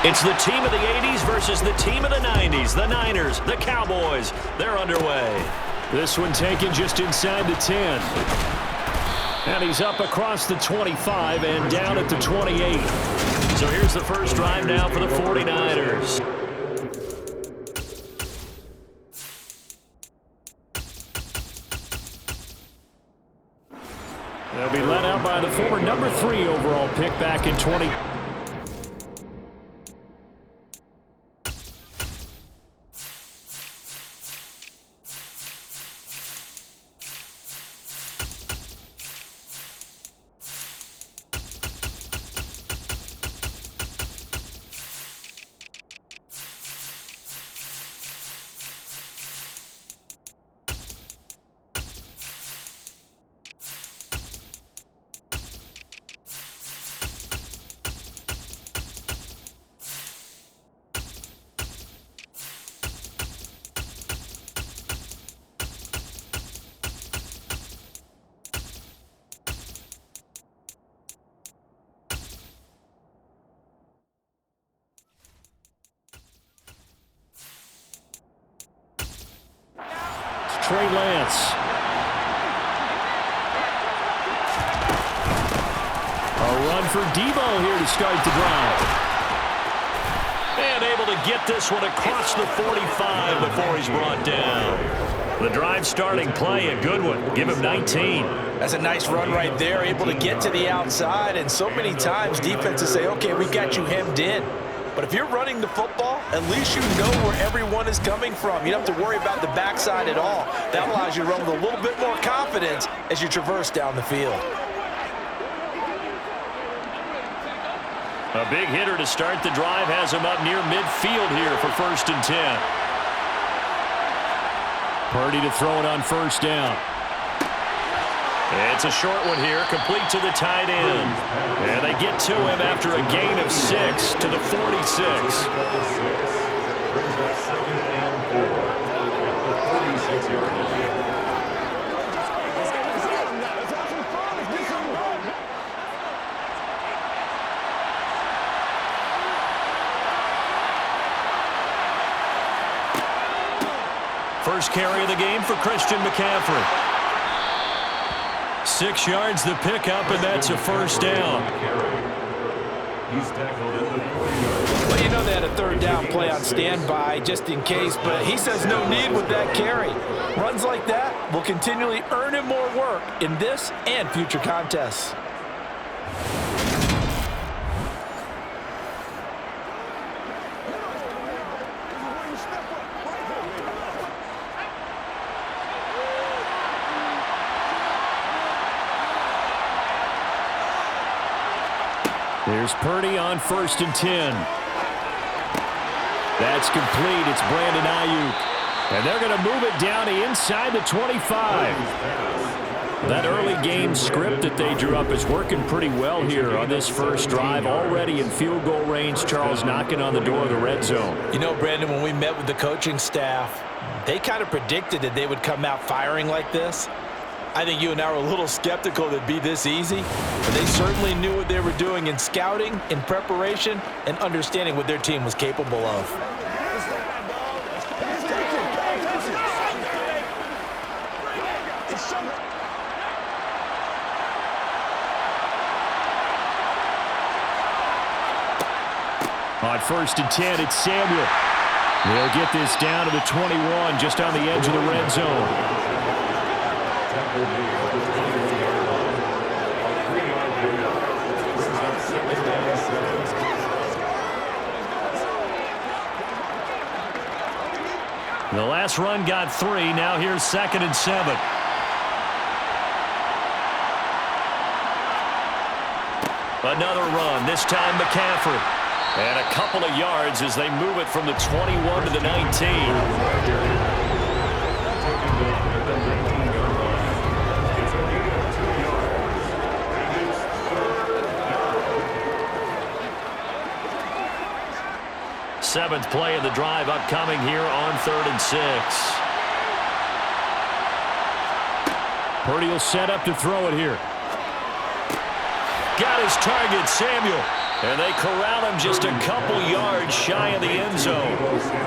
It's the team of the 80s versus the team of the 90s. The Niners, the Cowboys, they're underway. This one taken just inside the 10. And he's up across the 25 and down at the 28. So here's the first drive now for the 49ers. They'll be led out by the former number 3 overall pick back in 20. Trey Lance. A run for Debo here to start the drive. And able to get this one across the 45 before he's brought down. The drive starting play, a good one. Give him 19. That's a nice run right there, able to get to the outside. And so many times defenses say, okay, we got you hemmed in. But if you're running the football, at least you know where everyone is coming from. You don't have to worry about the backside at all. That allows you to run with a little bit more confidence as you traverse down the field. A big hitter to start the drive has him up near midfield here for 1st and 10. Purdy to throw it on 1st down. It's a short one here, complete to the tight end. And they get to him after a gain of 6 to the 46. First carry of the game for Christian McCaffrey. 6 yards the pickup, and that's a 1st down. Well, you know they had a 3rd down play on standby just in case, but he says no need with that carry. Runs like that will continually earn him more work in this and future contests. Here's Purdy on 1st and 10. That's complete. It's Brandon Ayuk. And they're going to move it down to inside the 25. That early game script that they drew up is working pretty well here on this first drive. Already in field goal range, Charles knocking on the door of the red zone. You know, Brandon, when we met with the coaching staff, they kind of predicted that they would come out firing like this. I think you and I were a little skeptical that it'd be this easy, but they certainly knew what they were doing in scouting, in preparation, and understanding what their team was capable of. On 1st and 10, it's Samuel. They'll get this down to the 21, just on the edge of the red zone. The last run got 3. Now here's 2nd and 7. Another run, this time McCaffrey. And a couple of yards as they move it from the 21 to the 19. Seventh play of the drive upcoming here on 3rd and 6. Purdy will set up to throw it here. Got his target, Samuel. And they corral him just a couple yards shy of the end zone.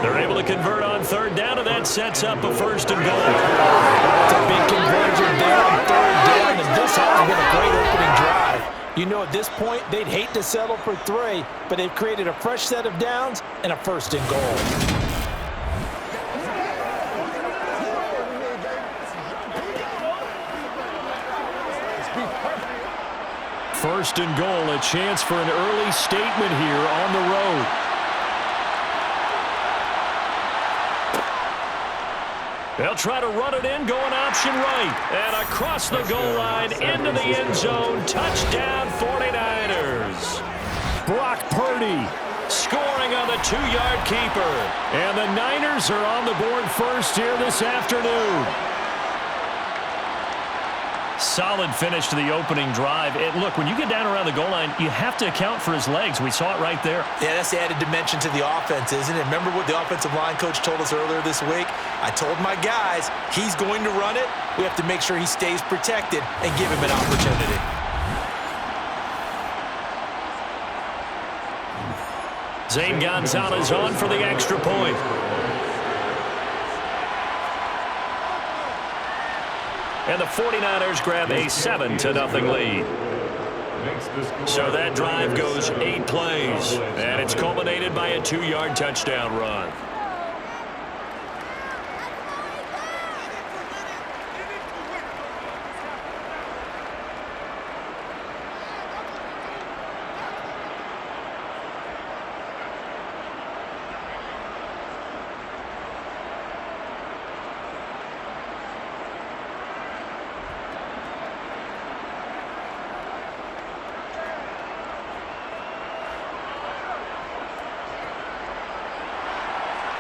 They're able to convert on third down, and that sets up a first and goal. It's a big conversion there on third down, and this has been a great opening drive. You know, at this point, they'd hate to settle for 3, but they've created a fresh set of downs and a first and goal. First and goal, a chance for an early statement here on the road. They'll try to run it in, going option right. And across the goal line, into the end zone. Touchdown, 49ers. Brock Purdy scoring on the 2-yard keeper. And the Niners are on the board first here this afternoon. Solid finish to the opening drive. And look, when you get down around the goal line, you have to account for his legs. We saw it right there. Yeah, that's the added dimension to the offense, isn't it? Remember what the offensive line coach told us earlier this week? I told my guys, he's going to run it. We have to make sure he stays protected and give him an opportunity. Zane Gonzalez on for the extra point. And the 49ers grab a 7-0 lead. So that drive goes 8 plays. And it's culminated by a 2-yard touchdown run.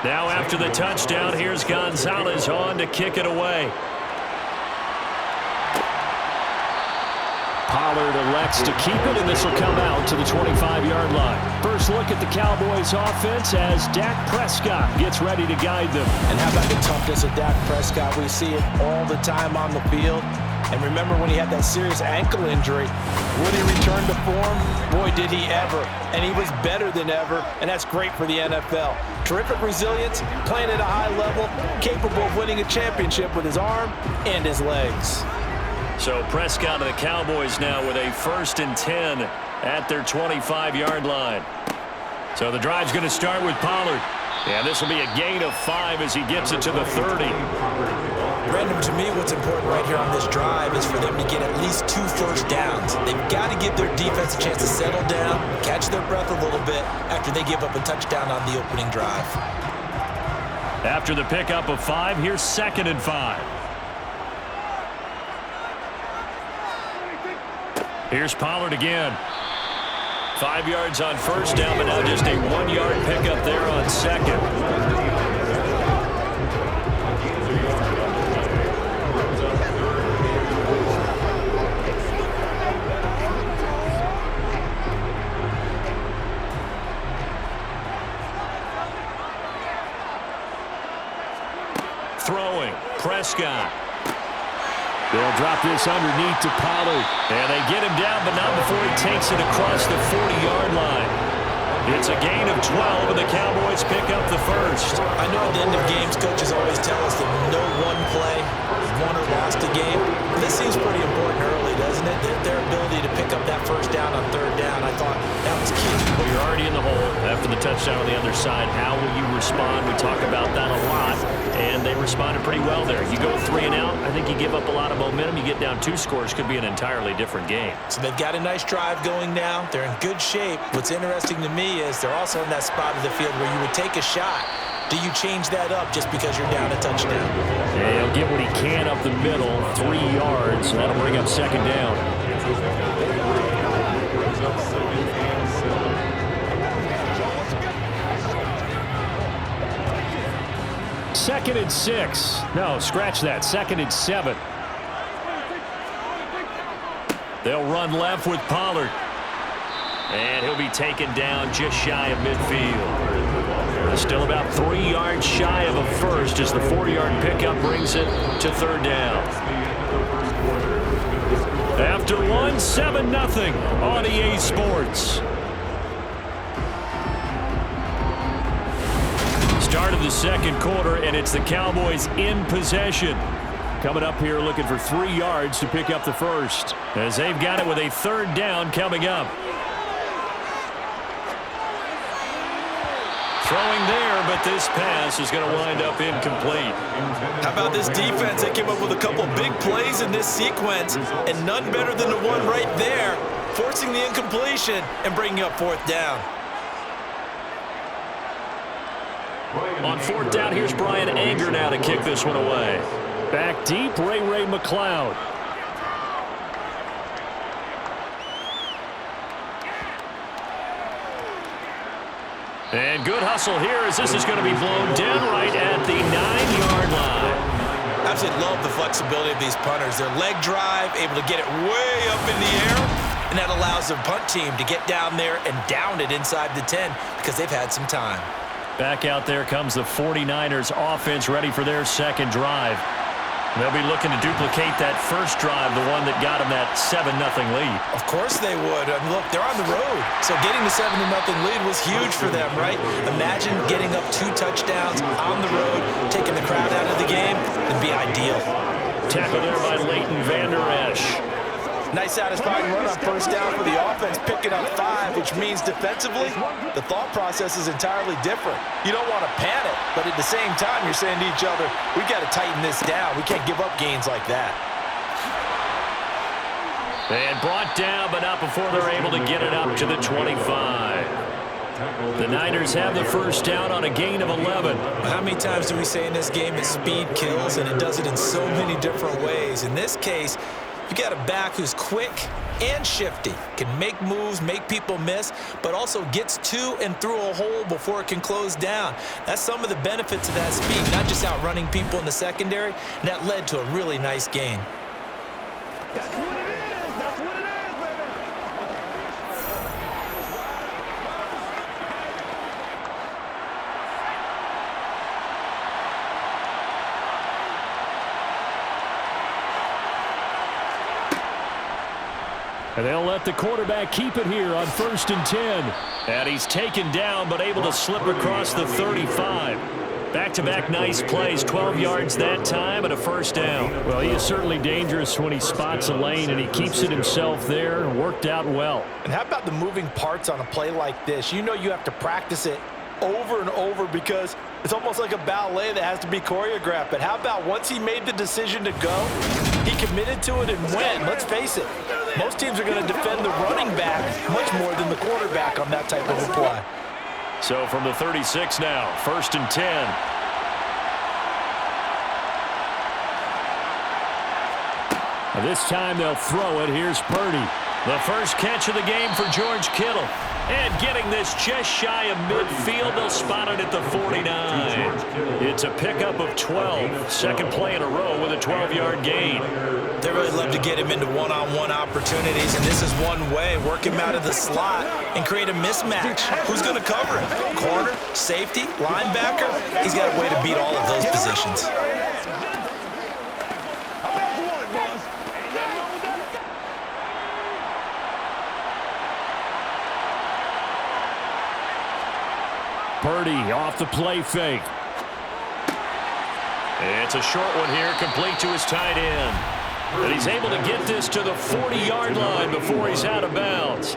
Now after the touchdown, here's Gonzalez on to kick it away. Pollard elects to keep it, and this will come out to the 25-yard line. First look at the Cowboys offense as Dak Prescott gets ready to guide them. And how about the toughness of Dak Prescott? We see it all the time on the field. And remember when he had that serious ankle injury, would he return to form? Boy, did he ever. And he was better than ever, and that's great for the NFL. Terrific resilience, playing at a high level, capable of winning a championship with his arm and his legs. So Prescott and the Cowboys now with a 1st and 10 at their 25-yard line. So the drive's going to start with Pollard. And this will be a gain of 5 as he gets it to the 30. Brandon, to me, what's important right here on this drive is for them to get at least 2 first downs. They've got to give their defense a chance to settle down, catch their breath a little bit after they give up a touchdown on the opening drive. After the pickup of 5, here's 2nd and 5. Here's Pollard again. 5 yards on first down, but now just a 1-yard pickup there on 2nd. Throwing, Prescott. They'll drop this underneath to Pollard. And they get him down, but not before he takes it across the 40-yard line. It's a gain of 12, and the Cowboys pick up the first. I know at the end of games, coaches always tell us that no one play won or lost a game. This seems pretty important early, doesn't it? Their ability to pick up that first down on 3rd down, I thought that was key. Well, you're already in the hole after the touchdown on the other side. How will you respond? We talk about that a lot, and they responded pretty well there. You go 3 and out, I think you give up a lot of momentum. You get down 2 scores, could be an entirely different game. So they've got a nice drive going now. They're in good shape. What's interesting to me is they're also in that spot of the field where you would take a shot. Do you change that up just because you're down a touchdown? Yeah, he'll get what he can up the middle, 3 yards, and that'll bring up 2nd down. Second and 6. No, scratch that. 2nd and 7. They'll run left with Pollard. And he'll be taken down just shy of midfield. Still about 3 yards shy of a first as the 4-yard pickup brings it to 3rd down. After one, 7-0 on EA Sports. Start of the second quarter, and it's the Cowboys in possession. Coming up here looking for 3 yards to pick up the first, as they've got it with a third down coming up. Throwing there, but this pass is going to wind up incomplete. How about this defense? They came up with a couple big plays in this sequence, and none better than the one right there, forcing the incompletion and bringing up fourth down. On fourth down, here's Brian Anger now to kick this one away. Back deep, Ray McLeod. And good hustle here as this is going to be blown down right at the 9-yard line. Absolutely love the flexibility of these punters. Their leg drive, able to get it way up in the air, and that allows their punt team to get down there and down it inside the 10 because they've had some time. Back out there comes the 49ers offense ready for their second drive. They'll be looking to duplicate that first drive, the one that got them that 7-0 lead. Of course they would. I mean, look, they're on the road. So getting the 7-0 lead was huge for them, right? Imagine getting up 2 touchdowns on the road, taking the crowd out of the game. It'd be ideal. Tackle there by Leighton Vander Esch. Nice satisfying run on first down for the offense, picking up 5, which means defensively, the thought process is entirely different. You don't want to panic, but at the same time, you're saying to each other, we got to tighten this down. We can't give up gains like that. And brought down, but not before they're able to get it up to the 25. The Niners have the first down on a gain of 11. How many times do we say in this game that speed kills, and it does it in so many different ways? In this case, you got a back who's quick and shifty, can make moves, make people miss, but also gets to and through a hole before it can close down. That's some of the benefits of that speed, not just outrunning people in the secondary, and that led to a really nice gain. That's what it is. That's what it is, baby. And they'll let the quarterback keep it here on 1st and 10. And he's taken down, but able to slip across the 35. Back-to-back nice plays, 12 yards that time and a first down. Well, he is certainly dangerous when he spots a lane, and he keeps it himself there. Worked out well. And how about the moving parts on a play like this? You know you have to practice it over and over because it's almost like a ballet that has to be choreographed. But how about once he made the decision to go, he committed to it and went. Let's face it, most teams are going to defend the running back much more than the quarterback on that type of a play. So from the 36 now, 1st and 10. And this time they'll throw it. Here's Purdy. The first catch of the game for George Kittle. And getting this just shy of midfield, they'll spot it at the 49. It's a pickup of 12. Second play in a row with a 12-yard gain. They really love to get him into one-on-one opportunities, and this is one way. Work him out of the slot and create a mismatch. Who's going to cover him? Corner, safety, linebacker? He's got a way to beat all of those positions. Purdy off the play fake. It's a short one here, complete to his tight end. And he's able to get this to the 40-yard line before he's out of bounds.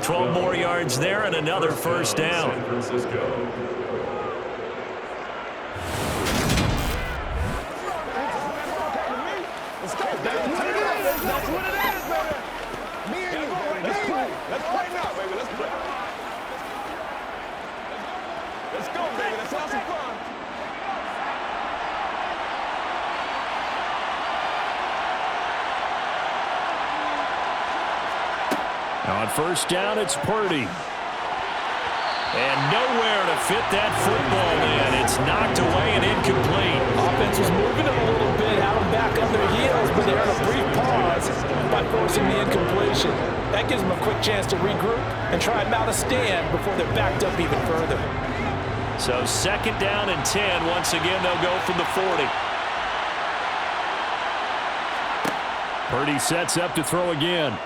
12 more yards there and another first down. That's what it is, baby. Me and you, let's play. Let's play now, baby. Let's play. Let's go, baby. Let's have some fun. On first down, it's Purdy. And nowhere to fit that football in. It's knocked away and incomplete. Offense was moving it a little bit, had them back on their heels, but they had a brief pause by forcing the incompletion. That gives them a quick chance to regroup and try and mount a stand before they're backed up even further. So 2nd down and 10. Once again, they'll go from the 40. Purdy sets up to throw again.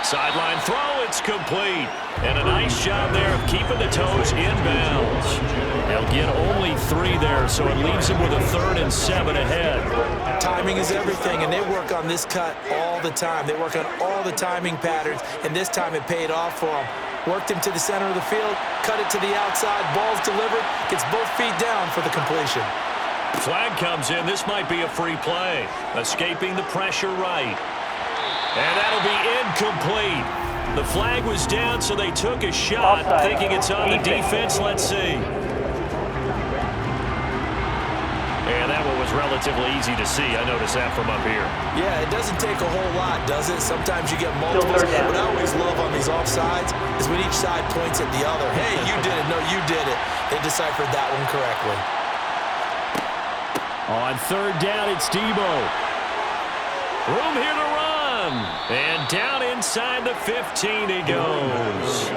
Sideline throw, it's complete. And a nice job there of keeping the toes in bounds. They'll get only 3 there, so it leaves them with a 3rd and 7 ahead. Timing is everything, and they work on this cut all the time. They work on all the timing patterns, and this time it paid off for them. Worked him to the center of the field, cut it to the outside, ball's delivered, gets both feet down for the completion. Flag comes in. This might be a free play. Escaping the pressure right. And that'll be incomplete. The flag was down, so they took a shot, thinking it's on the defense. Let's see. And that one was relatively easy to see. I noticed that from up here. Yeah, it doesn't take a whole lot, does it? Sometimes you get multiples. What I always love on these offsides is when each side points at the other. Hey, you did it. No, you did it. They deciphered that one correctly. On 3rd down, it's Debo. Room here to run. And down inside the 15 he goes.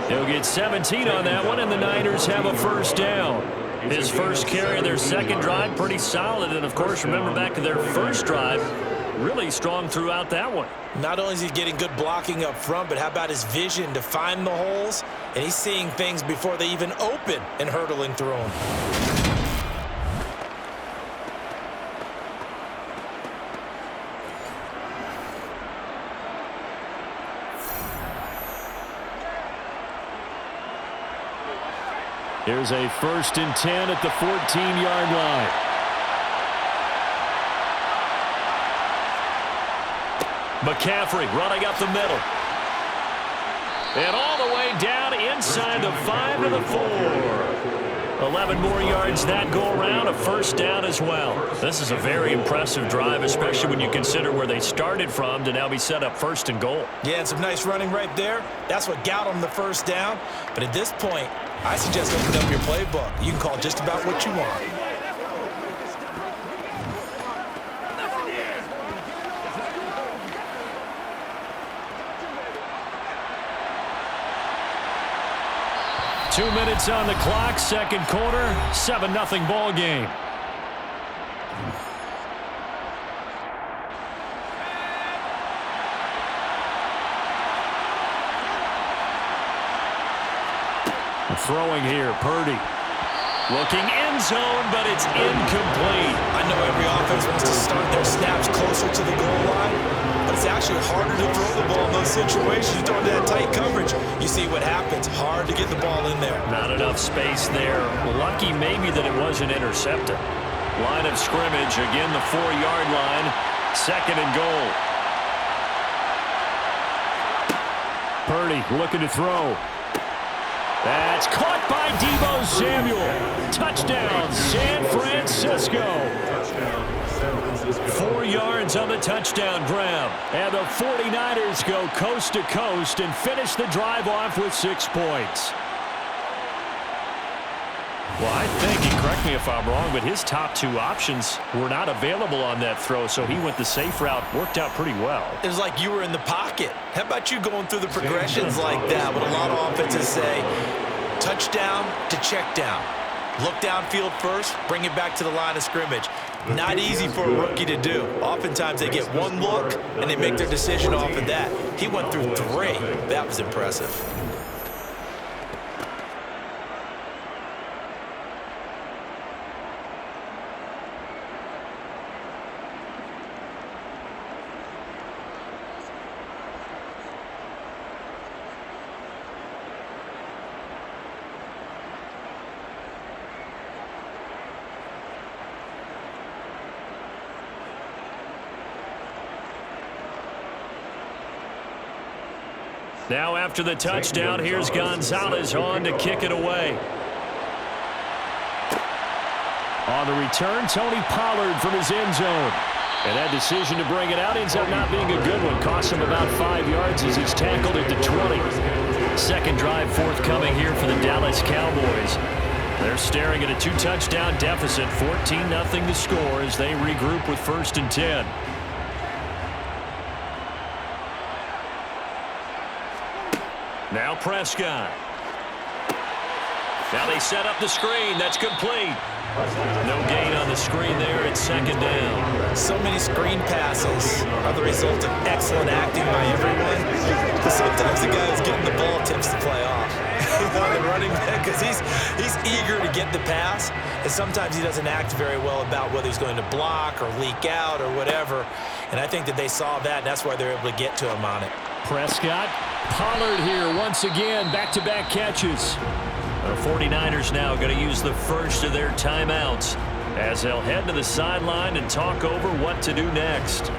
He'll get 17 on that one, and the Niners have a 1st down. His first carry of their 2nd drive, pretty solid. And, of course, remember back to their 1st drive, really strong throughout that one. Not only is he getting good blocking up front, but how about his vision to find the holes? And he's seeing things before they even open and hurdling through them. Here's a 1st and 10 at the 14-yard line. McCaffrey running up the middle. And all the way down inside the 5 to the 4. 11 more yards that go around, a 1st down as well. This is a very impressive drive, especially when you consider where they started from to now be set up 1st and goal. Yeah, and some nice running right there. That's what got them the 1st down. But at this point, I suggest open up your playbook. You can call just about what you want. Two minutes on the clock, 2nd quarter, 7-0 ball game. Throwing here, Purdy. Looking end zone, but it's incomplete. I know every offense wants to start their snaps closer to the goal line, but it's actually harder to throw the ball in those situations. You throw into that tight coverage, you see what happens. Hard to get the ball in there. Not enough space there. Lucky maybe that it wasn't intercepted. Line of scrimmage, again the 4-yard line. 2nd and goal. Purdy looking to throw. That's caught by Deebo Samuel. Touchdown, San Francisco. 4 yards on the touchdown grab. And the 49ers go coast to coast and finish the drive off with 6 points. Well, I think, and correct me if I'm wrong, but his top 2 options were not available on that throw, so he went the safe route, worked out pretty well. It was like you were in the pocket. How about you going through the progressions like that? What a lot of offenses say, touchdown to check down. Look downfield first, bring it back to the line of scrimmage. Not easy for a rookie to do. Oftentimes they get one look, and they make their decision off of that. He went through 3. That was impressive. Now after the touchdown, here's Gonzalez on to kick it away. On the return, Tony Pollard from his end zone. And that decision to bring it out ends up not being a good one. Costs him about 5 yards as he's tackled at the 20. 2nd drive forthcoming here for the Dallas Cowboys. They're staring at a 2-touchdown deficit, 14-0 the score as they regroup with 1st and 10. Now Prescott. Now they set up the screen. That's complete. No gain on the screen there. It's second down. So many screen passes are the result of excellent acting by everyone. But sometimes the guy who's getting the ball tips the play off. The running back, because he's eager to get the pass, and sometimes he doesn't act very well about whether he's going to block or leak out or whatever. And I think that they saw that, and that's why they're able to get to him on it. Prescott, Pollard here once again, back-to-back catches. The 49ers now going to use the first of their timeouts as they'll head to the sideline and talk over what to do next.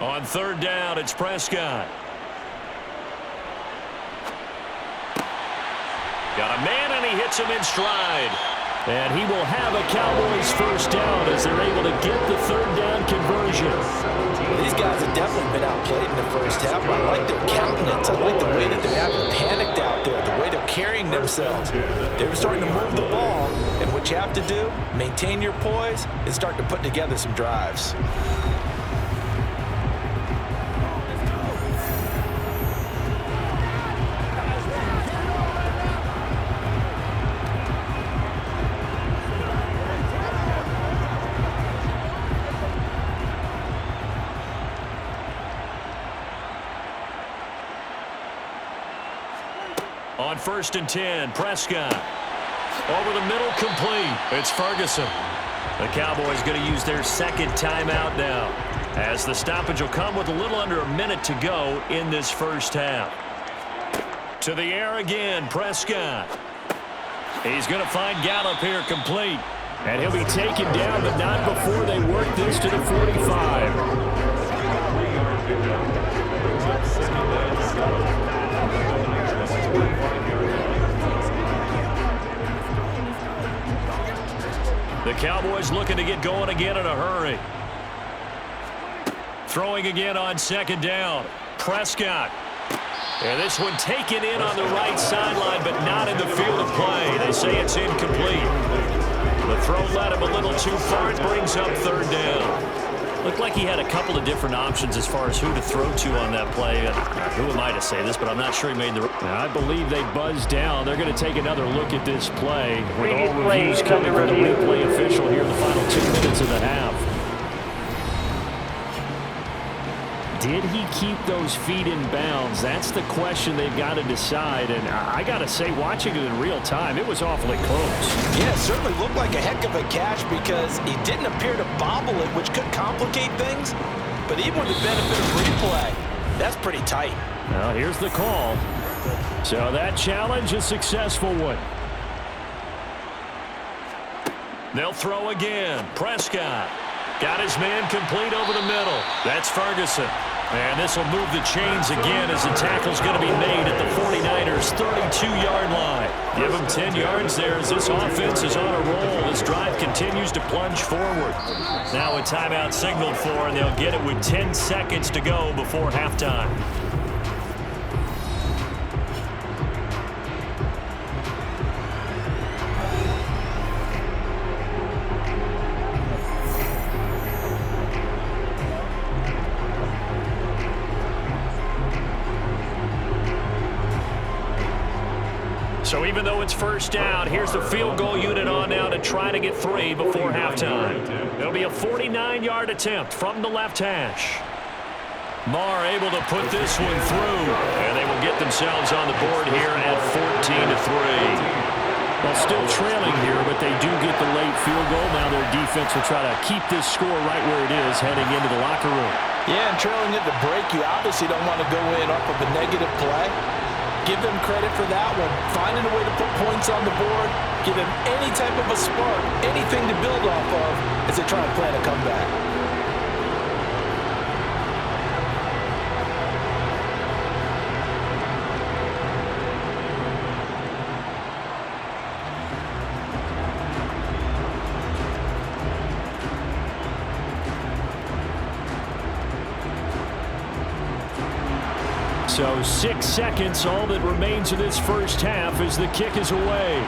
On third down, it's Prescott. Got a man, and he hits him in stride. And he will have a Cowboys first down as they're able to get the third down conversion. These guys have definitely been outplayed in the first half. I like their countenance. I like the way that they haven't panicked out there, the way they're carrying themselves. They were starting to move the ball, and what you have to do, maintain your poise, and start to put together some drives. On first and 10, Prescott. Over the middle, complete. It's Ferguson. The Cowboys going to use their second timeout now, as the stoppage will come with a little under a minute to go in this first half. To the air again, Prescott. He's going to find Gallup here, complete. And he'll be taken down, but not before they work this to the 45. The Cowboys looking to get going again in a hurry. Throwing again on second down. Prescott. And this one taken in on the right sideline, but not in the field of play. They say it's incomplete. The throw led him a little too far. It brings up third down. Looked like he had a couple of different options as far as who to throw to on that play. Who am I to say this, but I'm not sure he made the... I believe they buzzed down. They're going to take another look at this play with all reviews coming from the replay official here in the final 2 minutes of the half. Did he keep those feet in bounds? That's the question they've got to decide. And I got to say, watching it in real time, it was awfully close. Yeah, it certainly looked like a heck of a catch because he didn't appear to bobble it, which could complicate things. But even with the benefit of replay, that's pretty tight. Well, here's the call. So that challenge, a successful one. They'll throw again. Prescott got his man complete over the middle. That's Ferguson. And this will move the chains again as the tackle's going to be made at the 49ers' 32-yard line. Give them 10 yards there as this offense is on a roll. This drive continues to plunge forward. Now a timeout signaled for, and they'll get it with 10 seconds to go before halftime. So even though it's first down, here's the field goal unit on now to try to get 3 before halftime. It'll be a 49-yard attempt from the left hash. Marr able to put this one through, and they will get themselves on the board here at 14-3. Well, still trailing here, but they do get the late field goal. Now their defense will try to keep this score right where it is heading into the locker room. Yeah, and trailing at the break, you obviously don't want to go in off of a negative play. Give them credit for that one. Finding a way to put points on the board, give them any type of a spark, anything to build off of as they try to plan a comeback. So 6 seconds, all that remains of this first half as the kick is away.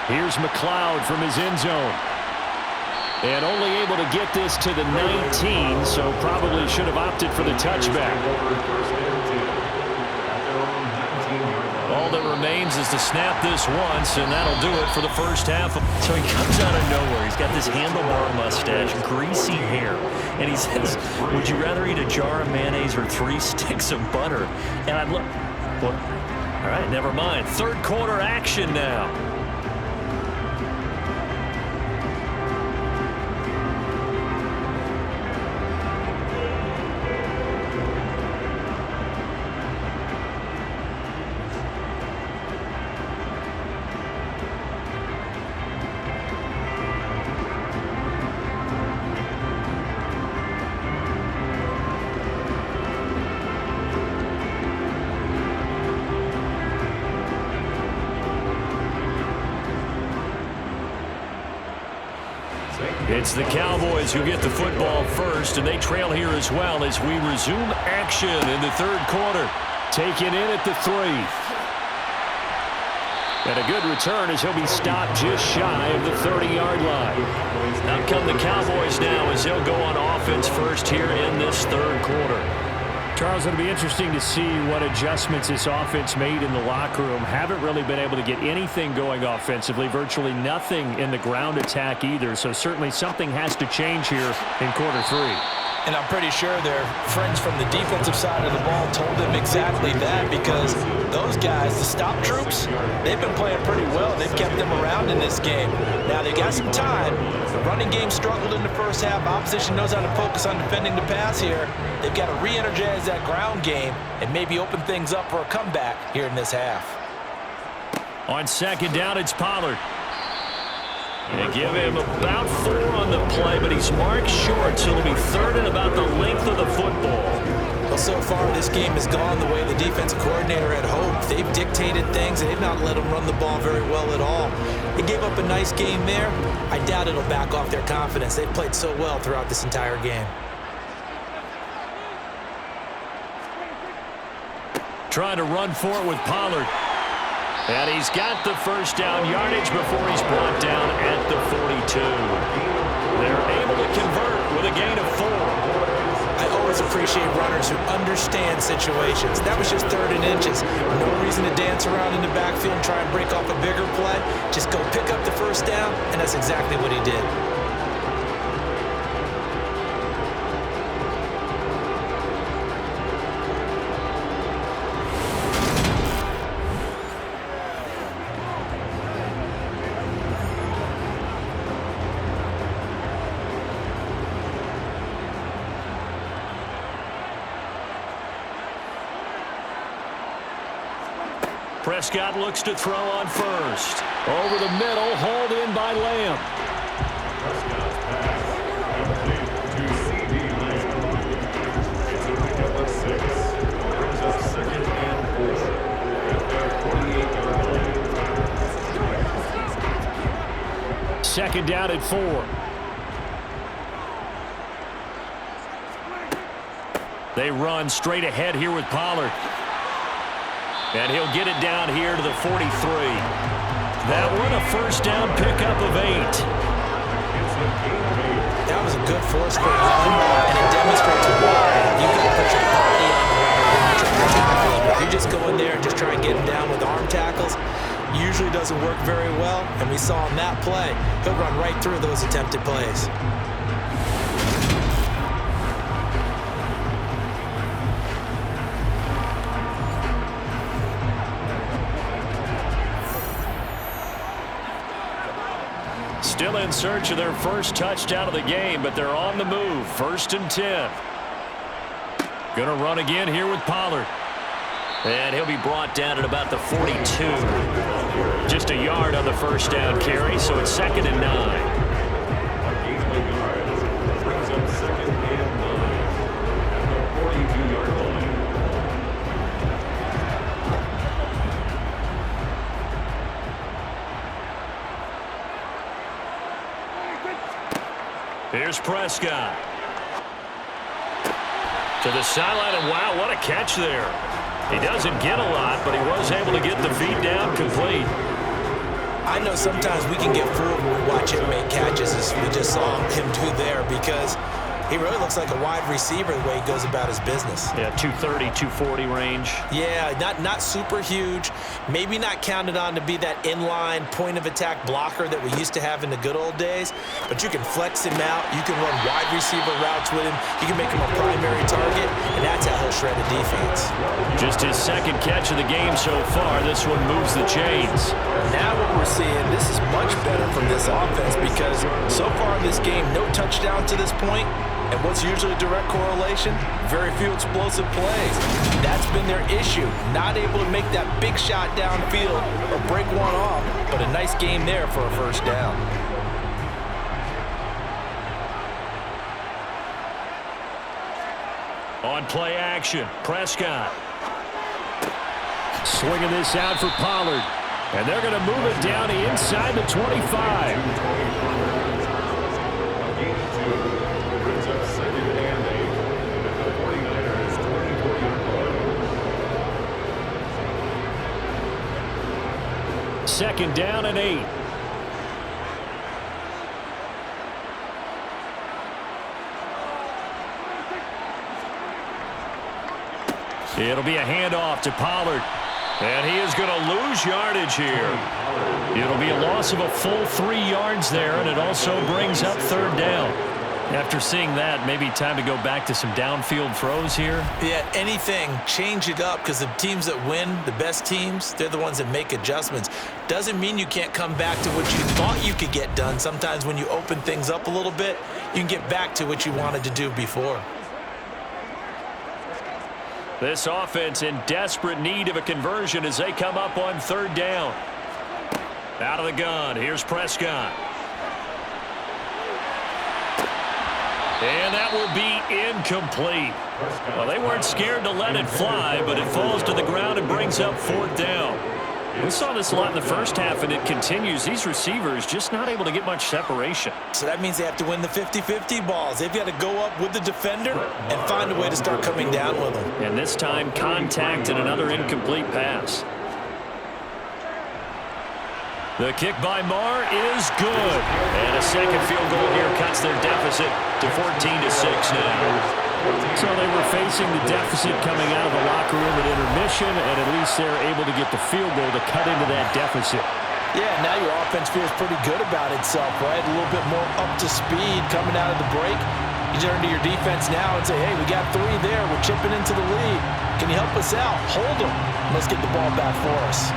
Here's McLeod from his end zone. And only able to get this to the 19, so probably should have opted for the touchback. All that remains is to snap this once, and that'll do it for the first half. So he comes out of nowhere. He's got this handlebar mustache, greasy hair, and he says, would you rather eat a jar of mayonnaise or 3 sticks of butter? And I look, well, all right, never mind. Third quarter action now. It's the Cowboys who get the football first, and they trail here as well as we resume action in the third quarter. Taken in at the 3. And a good return as he'll be stopped just shy of the 30-yard line. Out come the Cowboys now as they'll go on offense first here in this third quarter. Charles, it'll be interesting to see what adjustments this offense made in the locker room. Haven't really been able to get anything going offensively, virtually nothing in the ground attack either. So certainly something has to change here in quarter 3. And I'm pretty sure their friends from the defensive side of the ball told them exactly that, because those guys, the stop troops, they've been playing pretty well. They've kept them around in this game. Now they got some time. The running game struggled in the first half. Opposition knows how to focus on defending the pass here. They've got to re-energize that ground game and maybe open things up for a comeback here in this half. On second down, it's Pollard. They give him about 4 on the play, but he's marked short, so it'll be third and about the length of the football. Well, so far this game has gone the way the defensive coordinator had hoped. They've dictated things, and they've not let them run the ball very well at all. They gave up a nice game there. I doubt it'll back off their confidence. They've played so well throughout this entire game. Trying to run for it with Pollard. And he's got the first down yardage before he's brought down at the 42. They're able to convert with a gain of 4. I always appreciate runners who understand situations. That was just 3rd and inches. No reason to dance around in the backfield and try and break off a bigger play. Just go pick up the first down, and that's exactly what he did. Prescott looks to throw on first. Over the middle, hauled in by Lamb. Second down at 4. They run straight ahead here with Pollard. And he'll get it down here to the 43. That one a first down pickup of 8. That was a good forceful run, and it demonstrates why you've got to put your body on the line. If you just go in there and just try and get him down with arm tackles, usually doesn't work very well, and we saw in that play, he'll run right through those attempted plays. Still in search of their first touchdown of the game, but they're on the move. 1st and 10. Gonna run again here with Pollard. And he'll be brought down at about the 42. Just a yard on the first down carry, so it's 2nd and 9. Brings up 2nd and 9 at the 42-yard line. Here's Prescott. To the sideline, and wow, what a catch there. He doesn't get a lot, but he was able to get the feet down complete. I know sometimes we can get fooled when we watch him make catches, as we just saw him do there, because he really looks like a wide receiver the way he goes about his business. Yeah, 230, 240 range. Yeah, not super huge. Maybe not counted on to be that inline point-of-attack blocker that we used to have in the good old days, but you can flex him out. You can run wide receiver routes with him. You can make him a primary target, and that's how he'll shred a defense. Just his second catch of the game so far. This one moves the chains. Now what we're seeing, this is much better from this offense because so far in this game, no touchdown to this point. And what's usually a direct correlation? Very few explosive plays. That's been their issue. Not able to make that big shot downfield or break one off, but a nice game there for a first down. On play action, Prescott. Swinging this out for Pollard. And they're going to move it down to inside the 25. Second down and 8. It'll be a handoff to Pollard. And he is going to lose yardage here. It'll be a loss of a full 3 yards there, and it also brings up third down. After seeing that, maybe time to go back to some downfield throws here. Yeah, anything, change it up, because the teams that win, the best teams, they're the ones that make adjustments. Doesn't mean you can't come back to what you thought you could get done. Sometimes when you open things up a little bit, you can get back to what you wanted to do before. This offense in desperate need of a conversion as they come up on third down. Out of the gun, here's Prescott. And that will be incomplete. Well, they weren't scared to let it fly, but it falls to the ground and brings up fourth down. We saw this a lot in the first half, and it continues. These receivers just not able to get much separation. So that means they have to win the 50-50 balls. They've got to go up with the defender and find a way to start coming down with them. And this time, contact and another incomplete pass. The kick by Marr is good. And a second field goal here cuts their deficit to 14-6 now. So they were facing the deficit coming out of the locker room at intermission, and at least they're able to get the field goal to cut into that deficit. Yeah, now your offense feels pretty good about itself, right? A little bit more up to speed coming out of the break. You turn to your defense now and say, hey, we got 3 there. We're chipping into the lead. Can you help us out? Hold them. Let's get the ball back for us.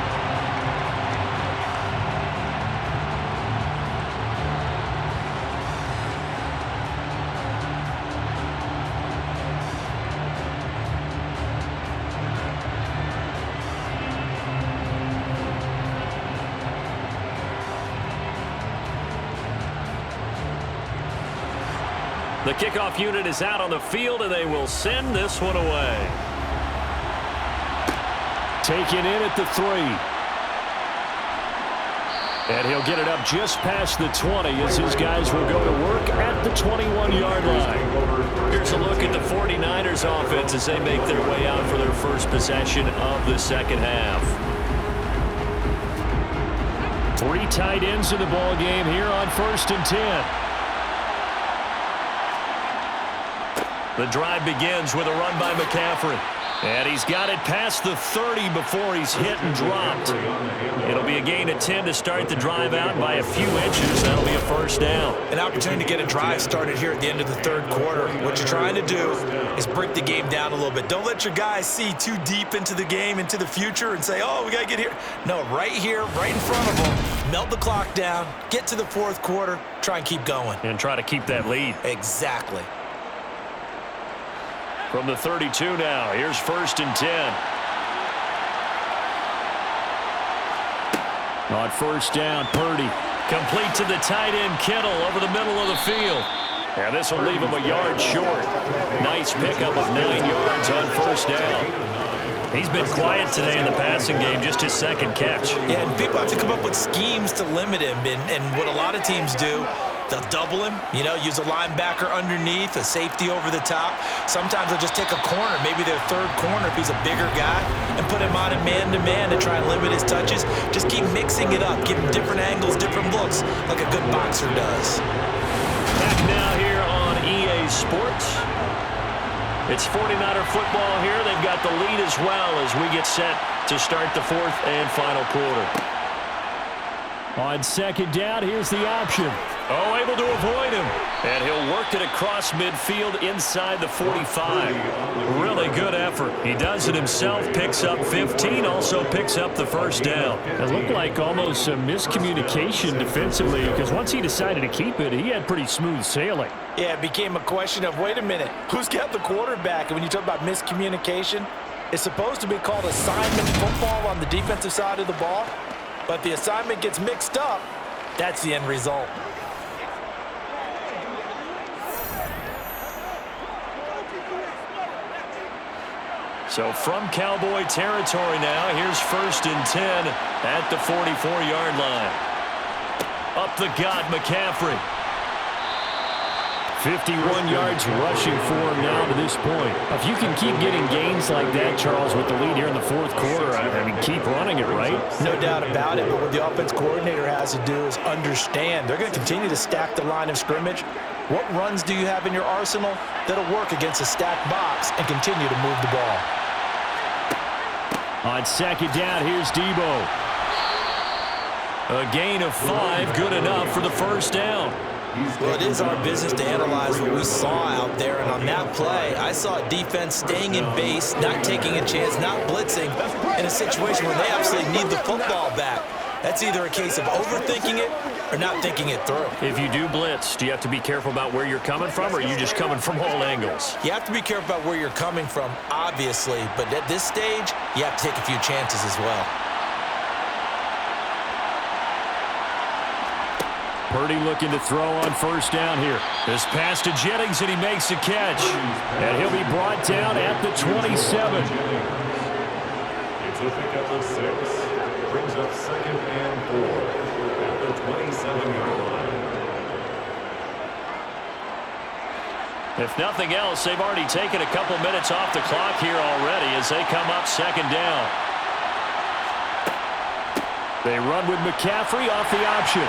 The kickoff unit is out on the field, and they will send this one away. Taken in at the 3. And he'll get it up just past the 20 as his guys will go to work at the 21-yard line. Here's a look at the 49ers offense as they make their way out for their first possession of the second half. 3 tight ends in the ball game here on 1st and 10. The drive begins with a run by McCaffrey. And he's got it past the 30 before he's hit and dropped. It'll be a gain of 10 to start the drive out by a few inches. That'll be a first down. An opportunity to get a drive started here at the end of the third quarter. What you're trying to do is break the game down a little bit. Don't let your guys see too deep into the game, into the future, and say, oh, we got to get here. No, right here, right in front of them. Melt the clock down, get to the fourth quarter, try and keep going. And try to keep that lead. Exactly. From the 32 now, here's 1st and 10. On 1st down, Purdy. Complete to the tight end, Kittle, over the middle of the field. And this will leave him a yard short. Nice pickup of 9 yards on 1st down. He's been quiet today in the passing game, just his second catch. Yeah, and people have to come up with schemes to limit him. And what a lot of teams do They'll double him, use a linebacker underneath, a safety over the top. Sometimes they'll just take a corner, maybe their third corner if he's a bigger guy, and put him on a man-to-man to try and limit his touches. Just keep mixing it up, give him different angles, different looks, like a good boxer does. Back now here on EA Sports. It's 49er football here. They've got the lead as well as we get set to start the fourth and final quarter. On second down, here's the option. Oh, able to avoid him. And he'll work it across midfield inside the 45. Really good effort. He does it himself, picks up 15, also picks up the first down. It looked like almost some miscommunication defensively because once he decided to keep it, he had pretty smooth sailing. Yeah, it became a question of, wait a minute, who's got the quarterback? And when you talk about miscommunication, it's supposed to be called assignment football on the defensive side of the ball. But the assignment gets mixed up, that's the end result. So from Cowboy territory now, here's 1st and 10 at the 44-yard line. Up the gut, McCaffrey. 51 yards rushing for him now to this point. If you can keep getting gains like that, Charles, with the lead here in the fourth quarter, I mean, keep running it, right? No doubt about it, but what the offense coordinator has to do is understand they're going to continue to stack the line of scrimmage. What runs do you have in your arsenal that'll work against a stacked box and continue to move the ball? On second down, here's Debo. A gain of 5, good enough for the first down. Well, it is our business to analyze what we saw out there, and on that play, I saw a defense staying in base, not taking a chance, not blitzing, in a situation where they absolutely need the football back. That's either a case of overthinking it or not thinking it through. If you do blitz, do you have to be careful about where you're coming from, or are you just coming from all angles? You have to be careful about where you're coming from, obviously, but at this stage, you have to take a few chances as well. Purdy looking to throw on first down here. This pass to Jennings, and he makes a catch. And he'll be brought down at the 27. It's a pickup of 6. Brings up 2nd and 4 at the 27-yard line. If nothing else, they've already taken a couple minutes off the clock here already as they come up 2nd down. They run with McCaffrey off the option.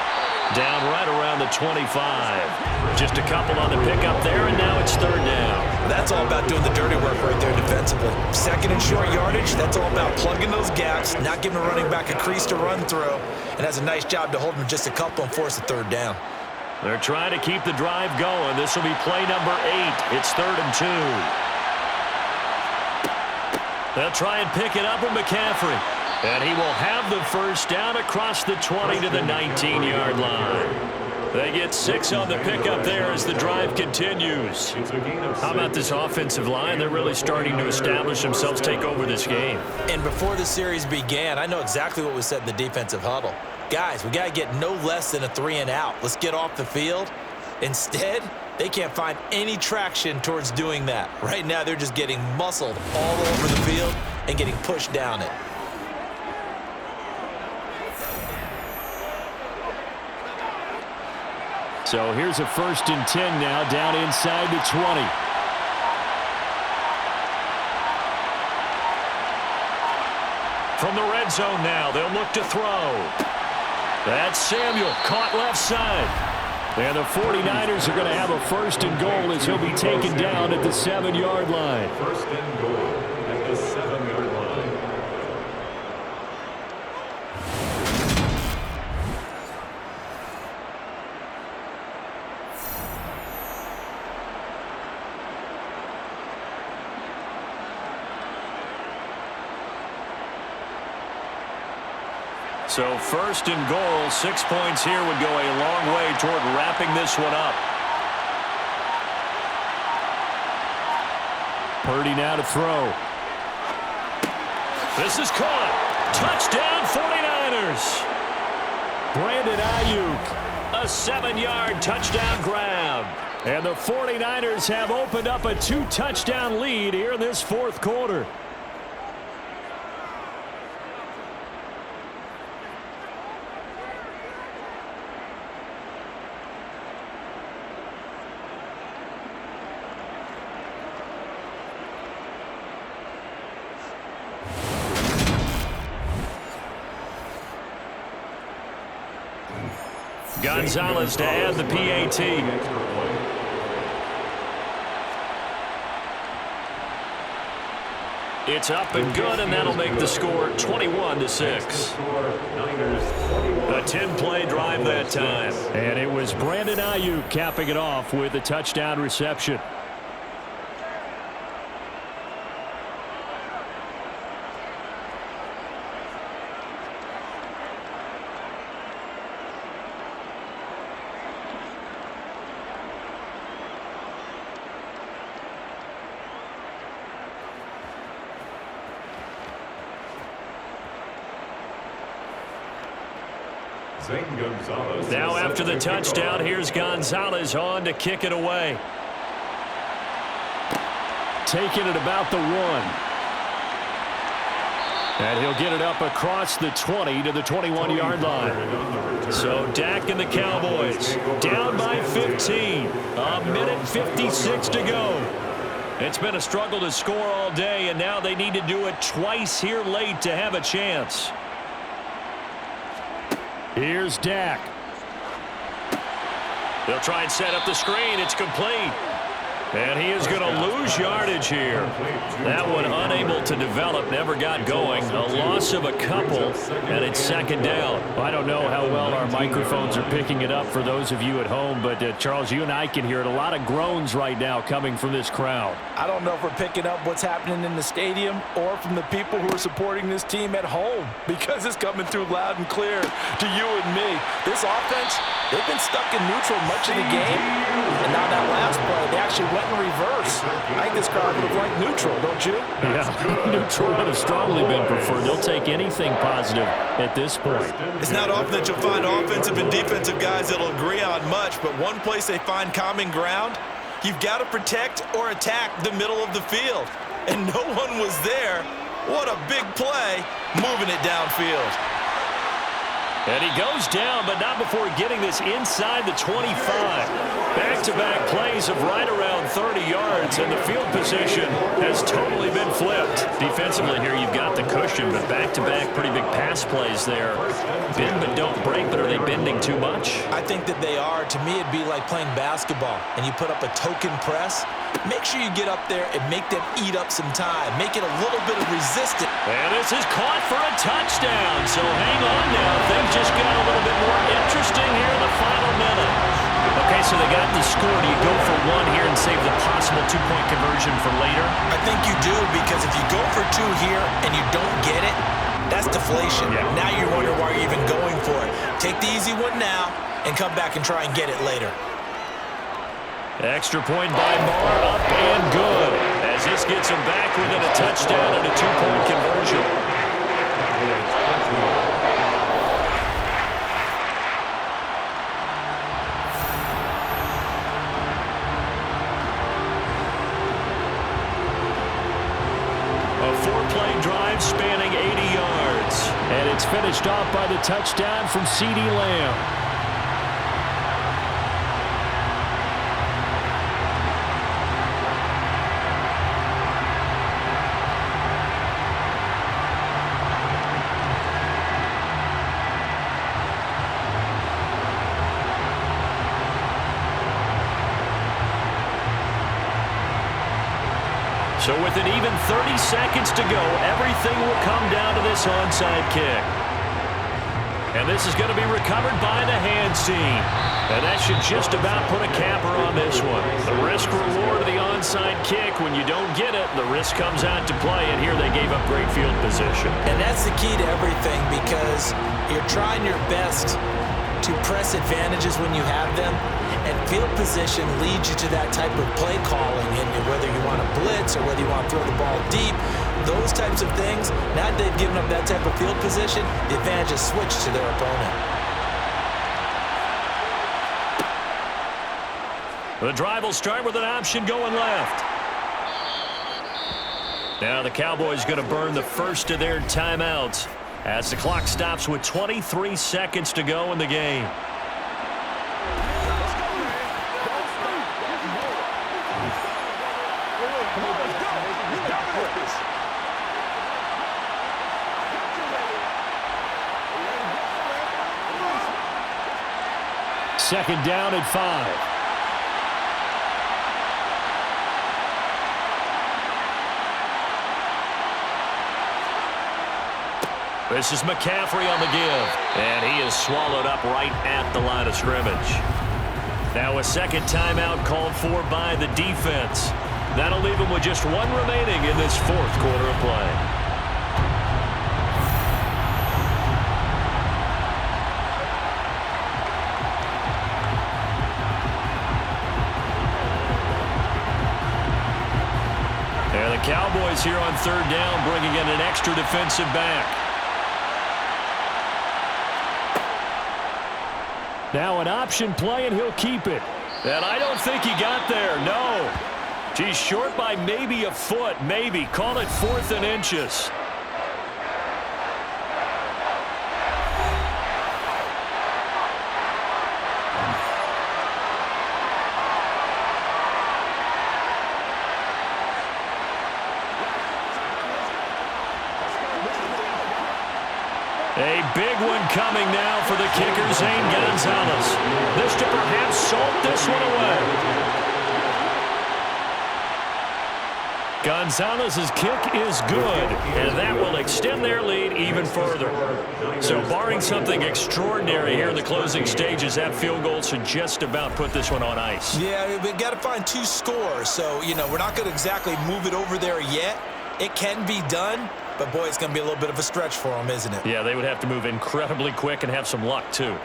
Down right around the 25. Just a couple on the pickup there, and now it's 3rd down. That's all about doing the dirty work right there defensively. 2nd and short yardage, that's all about plugging those gaps, not giving a running back a crease to run through, and has a nice job to hold him just a couple and force a 3rd down. They're trying to keep the drive going. This will be play number 8. It's 3rd and 2. They'll try and pick it up with McCaffrey. And he will have the first down across the 20 to the 19-yard line. They get 6 on the pickup there as the drive continues. How about this offensive line? They're really starting to establish themselves, take over this game. And before the series began, I know exactly what was said in the defensive huddle. Guys, we got to get no less than a 3 and out. Let's get off the field. Instead, they can't find any traction towards doing that. Right now, they're just getting muscled all over the field and getting pushed down it. So here's a 1st and 10 now, down inside the 20. From the red zone now, they'll look to throw. That's Samuel, caught left side. And the 49ers are going to have a 1st and goal as he'll be taken down at the 7-yard line. 1st and goal at the 7-yard line. So 1st and goal, 6 points here would go a long way toward wrapping this one up. Purdy now to throw. This is caught. Touchdown 49ers. Brandon Ayuk. A 7-yard touchdown grab. And the 49ers have opened up a 2-touchdown lead here in this 4th quarter. Gonzalez to add the PAT. It's up and good, and that'll make the score 21-6. A 10-play drive that time. And it was Brandon Ayuk capping it off with a touchdown reception. Now after the touchdown, here's Gonzalez on to kick it away. Taking it about the 1. And he'll get it up across the 20 to the 21-yard line. So Dak and the Cowboys down by 15. A minute 56 to go. It's been a struggle to score all day, and now they need to do it twice here late to have a chance. Here's Dak. They'll try and set up the screen. It's complete. And he is going to lose yardage here. That one unable to develop, never got going. A loss of a couple, and it's second down. I don't know how well our microphones are picking it up for those of you at home, but Charles, you and I can hear it. A lot of groans right now coming from this crowd. I don't know if we're picking up what's happening in the stadium or from the people who are supporting this team at home, because it's coming through loud and clear to you and me. This offense, they've been stuck in neutral much of the game, and now that last play, they actually went in reverse. I think this crowd would have liked neutral, don't you? Yeah, neutral would have strongly been preferred. They'll take anything positive at this point. It's not often that you'll find offensive and defensive guys that'll agree on much, but one place they find common ground, you've got to protect or attack the middle of the field. And no one was there. What a big play, moving it downfield. And he goes down, but not before getting this inside the 25. Back-to-back plays of right around 30 yards, and the field position has totally been flipped. Defensively here, you've got the cushion, but back-to-back pretty big pass plays there. Bend but don't break, but are they bending too much? I think that they are. To me, it'd be like playing basketball, and you put up a token press. Make sure you get up there and make them eat up some time. Make it a little bit of resistance. And this is caught for a touchdown, so hang on now. Things just got a little bit more interesting here in the final minute. Okay, so they got the score. Do you go for one here and save the possible two-point conversion for later? I think you do, because if you go for two here and you don't get it, that's deflation. Yeah. Now you wonder why you're even going for it. Take the easy one now and come back and try and get it later. Extra point by Marr, up and good, as this gets him back within a touchdown and a two-point conversion. A four-play drive spanning 80 yards. And it's finished off by the touchdown from CeeDee Lamb. So with an even 30 seconds to go, everything will come down to this onside kick. And this is going to be recovered by the hands team. And that should just about put a capper on this one. The risk-reward of the onside kick, when you don't get it, the risk comes out to play, and here they gave up great field position. And that's the key to everything, because you're trying your best to press advantages when you have them. And field position leads you to that type of play calling, and whether you want to blitz or whether you want to throw the ball deep, those types of things, now that they've given up that type of field position, the advantage is switched to their opponent. The drive will start with an option going left. Now the Cowboys going to burn the first of their timeouts as the clock stops with 23 seconds to go in the game. second down and 5. This is McCaffrey on the give. And he is swallowed up right at the line of scrimmage. Now a second timeout called for by the defense. That'll leave him with just one remaining in this fourth quarter of play. And the Cowboys here on third down, bringing in an extra defensive back. Now an option play, and he'll keep it. And I don't think he got there, no. He's short by maybe a foot, maybe. Call it 4th and inches. A big one coming now for the kicker, Zane Gonzalez. This to perhaps salt this one away. Gonzalez's kick is good, and that will extend their lead even further. So barring something extraordinary here in the closing stages, that field goal should just about put this one on ice. Yeah, we've got to find 2 scores. So, we're not going to exactly move it over there yet. It can be done. But, boy, it's going to be a little bit of a stretch for them, isn't it? Yeah, they would have to move incredibly quick and have some luck, too.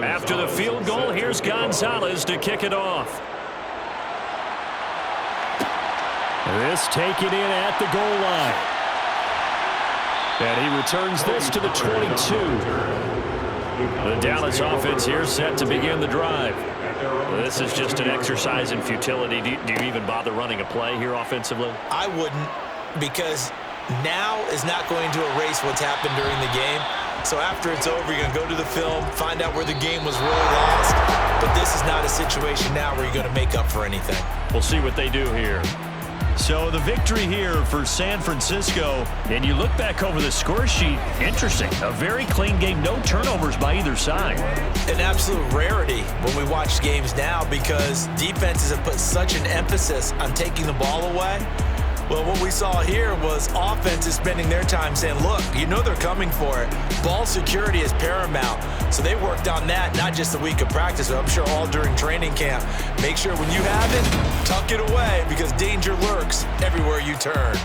After the field goal, here's Gonzalez to kick it off. This taken in at the goal line. And he returns this to the 22. The Dallas offense here set to begin the drive. This is just an exercise in futility. Do you even bother running a play here offensively? I wouldn't, because now is not going to erase what's happened during the game. So after it's over, you're going to go to the film, find out where the game was really lost. But this is not a situation now where you're going to make up for anything. We'll see what they do here. So the victory here for San Francisco, and you look back over the score sheet, interesting. A very clean game, no turnovers by either side. An absolute rarity when we watch games now, because defenses have put such an emphasis on taking the ball away. Well, what we saw here was offenses spending their time saying, look, they're coming for it. Ball security is paramount. So they worked on that, not just a week of practice, but I'm sure all during training camp. Make sure when you have it, tuck it away, because danger lurks everywhere you turn.